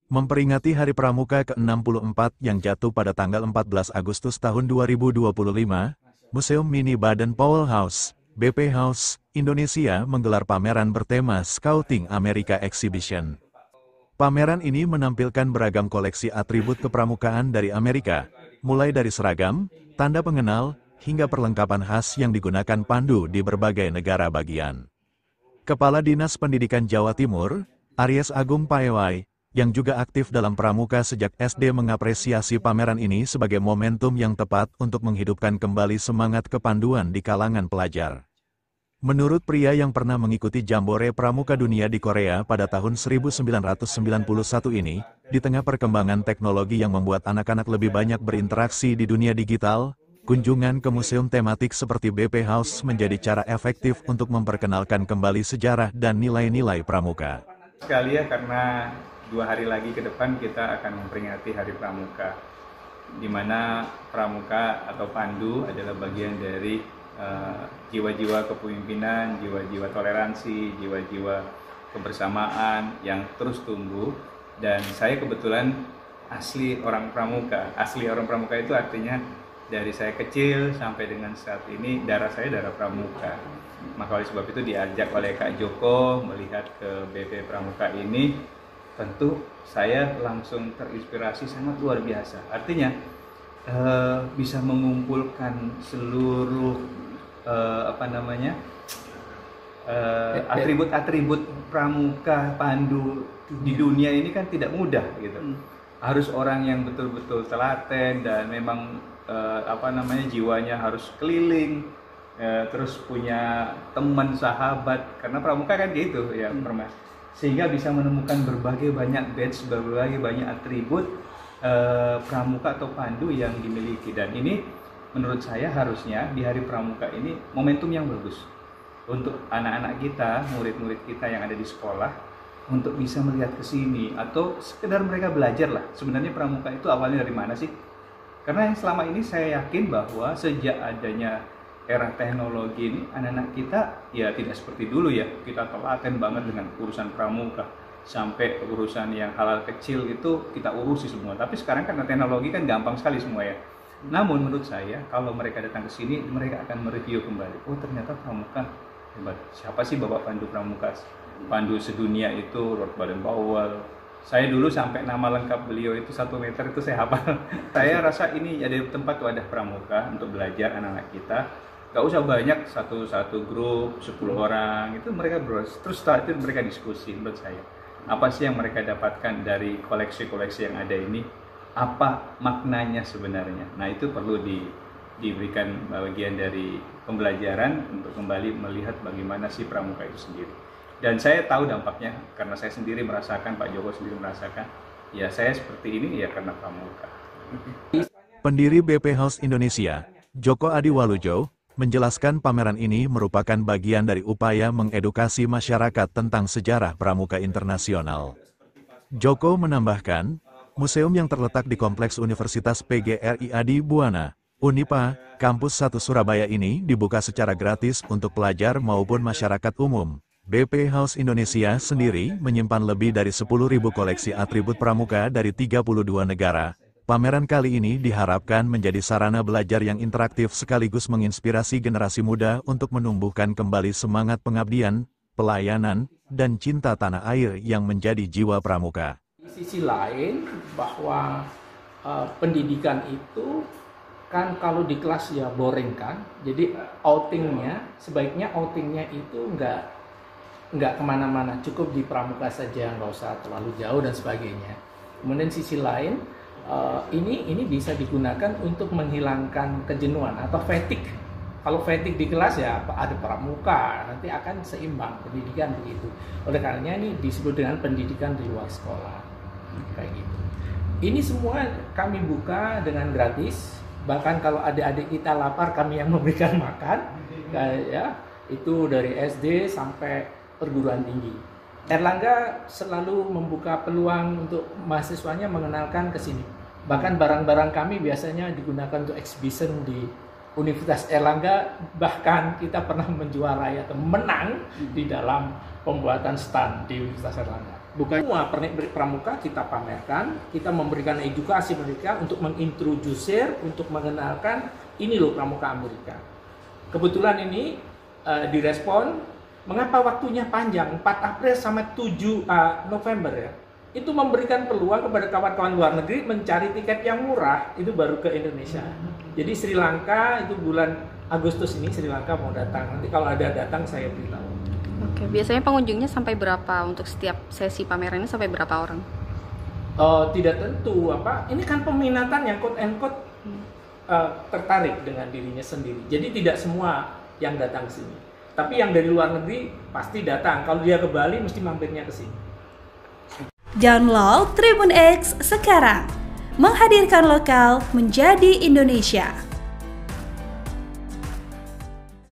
Memperingati Hari Pramuka ke-64 yang jatuh pada tanggal 14 Agustus tahun 2025, Museum Mini Baden-Powell House, BP House, Indonesia menggelar pameran bertema Scouting America Exhibition. Pameran ini menampilkan beragam koleksi atribut kepramukaan dari Amerika, mulai dari seragam, tanda pengenal, hingga perlengkapan khas yang digunakan pandu di berbagai negara bagian. Kepala Dinas Pendidikan Jawa Timur, Aries Agung Paewai, yang juga aktif dalam pramuka sejak SD mengapresiasi pameran ini sebagai momentum yang tepat untuk menghidupkan kembali semangat kepanduan di kalangan pelajar. Menurut pria yang pernah mengikuti Jambore Pramuka Dunia di Korea pada tahun 1991 ini, di tengah perkembangan teknologi yang membuat anak-anak lebih banyak berinteraksi di dunia digital, kunjungan ke museum tematik seperti BP House menjadi cara efektif untuk memperkenalkan kembali sejarah dan nilai-nilai pramuka. Sekali ya, karena 2 hari lagi ke depan kita akan memperingati Hari Pramuka, di mana pramuka atau pandu adalah bagian dari jiwa-jiwa kepemimpinan, jiwa-jiwa toleransi, jiwa-jiwa kebersamaan yang terus tumbuh. Dan saya kebetulan asli orang pramuka. Asli orang pramuka itu artinya dari saya kecil sampai dengan saat ini darah saya darah pramuka. Maka oleh sebab itu diajak oleh Kak Joko melihat ke BP Pramuka ini, tentu saya langsung terinspirasi sangat luar biasa. Artinya bisa mengumpulkan seluruh atribut-atribut pramuka pandu di dunia ini kan tidak mudah gitu. Harus orang yang betul-betul telaten dan memang jiwanya harus keliling, terus punya teman sahabat, karena pramuka kan gitu ya, sehingga bisa menemukan berbagai banyak badge, berbagai banyak atribut pramuka atau pandu yang dimiliki. Dan ini menurut saya harusnya di Hari Pramuka ini momentum yang bagus untuk anak-anak kita, murid-murid kita yang ada di sekolah, untuk bisa melihat ke sini atau sekedar mereka belajar lah. Sebenarnya pramuka itu awalnya dari mana sih? Karena yang selama ini saya yakin bahwa sejak adanya era teknologi ini, anak-anak kita ya tidak seperti dulu ya, kita telaten banget dengan urusan pramuka, sampai urusan yang hal-hal kecil itu kita urusi semua. Tapi sekarang karena teknologi kan gampang sekali semua ya. Namun menurut saya kalau mereka datang ke sini, mereka akan mereview kembali, oh ternyata pramuka hebat. Siapa sih Bapak Pandu Pramuka? Pandu sedunia itu Lord Baden-Powell. Saya dulu sampai nama lengkap beliau itu 1 meter itu saya hafal. Saya rasa ini ada tempat wadah pramuka untuk belajar anak-anak kita. Gak usah banyak, satu grup 10 orang itu mereka terus setelah itu mereka diskusi. Menurut saya apa sih yang mereka dapatkan dari koleksi-koleksi yang ada ini, apa maknanya sebenarnya. Nah itu perlu diberikan bagian dari pembelajaran untuk kembali melihat bagaimana sih pramuka itu sendiri. Dan saya tahu dampaknya karena saya sendiri merasakan, Pak Joko sendiri merasakan, ya saya seperti ini ya karena pramuka. Pendiri BP House Indonesia, Joko Adiwalujo, menjelaskan pameran ini merupakan bagian dari upaya mengedukasi masyarakat tentang sejarah pramuka internasional. Joko menambahkan, museum yang terletak di Kompleks Universitas PGRI Adi Buwana, Unipa, Kampus 1 Surabaya ini dibuka secara gratis untuk pelajar maupun masyarakat umum. BP House Indonesia sendiri menyimpan lebih dari 10.000 koleksi atribut pramuka dari 32 negara. Pameran kali ini diharapkan menjadi sarana belajar yang interaktif sekaligus menginspirasi generasi muda untuk menumbuhkan kembali semangat pengabdian, pelayanan, dan cinta tanah air yang menjadi jiwa pramuka. Di sisi lain, bahwa pendidikan itu kan kalau di kelas ya boring kan, jadi sebaiknya outingnya itu nggak kemana-mana, cukup di pramuka saja, nggak usah terlalu jauh dan sebagainya. Kemudian sisi lain, ini bisa digunakan untuk menghilangkan kejenuhan atau fatigue. Kalau fatigue di kelas ya ada pramuka, nanti akan seimbang pendidikan begitu. Oleh karenanya ini disebut dengan pendidikan di luar sekolah, kayak gitu. Ini semua kami buka dengan gratis. Bahkan kalau adik-adik kita lapar, kami yang memberikan makan. Ya, itu dari SD sampai perguruan tinggi. Erlangga selalu membuka peluang untuk mahasiswanya mengenalkan ke sini. Bahkan barang-barang kami biasanya digunakan untuk exhibition di Universitas Erlangga. Bahkan kita pernah menjuarai atau menang di dalam pembuatan stand di Universitas Erlangga. Bukan semua pernik-pernik pramuka kita pamerkan, kita memberikan edukasi mereka untuk mengintroducer, untuk mengenalkan ini loh pramuka Amerika. Kebetulan ini direspon, mengapa waktunya panjang, 4 April sampai 7 November ya. Itu memberikan peluang kepada kawan-kawan luar negeri mencari tiket yang murah, itu baru ke Indonesia. Jadi Sri Lanka itu bulan Agustus ini Sri Lanka mau datang. Nanti kalau ada datang saya beritahu. Oke, biasanya pengunjungnya sampai berapa untuk setiap sesi pameran ini, sampai berapa orang? Tidak tentu ini kan peminatan yang quote and quote tertarik dengan dirinya sendiri. Jadi tidak semua yang datang ke sini. Tapi yang dari luar negeri pasti datang. Kalau dia ke Bali mesti mampirnya ke sini. Download Tribun X sekarang. Menghadirkan lokal menjadi Indonesia.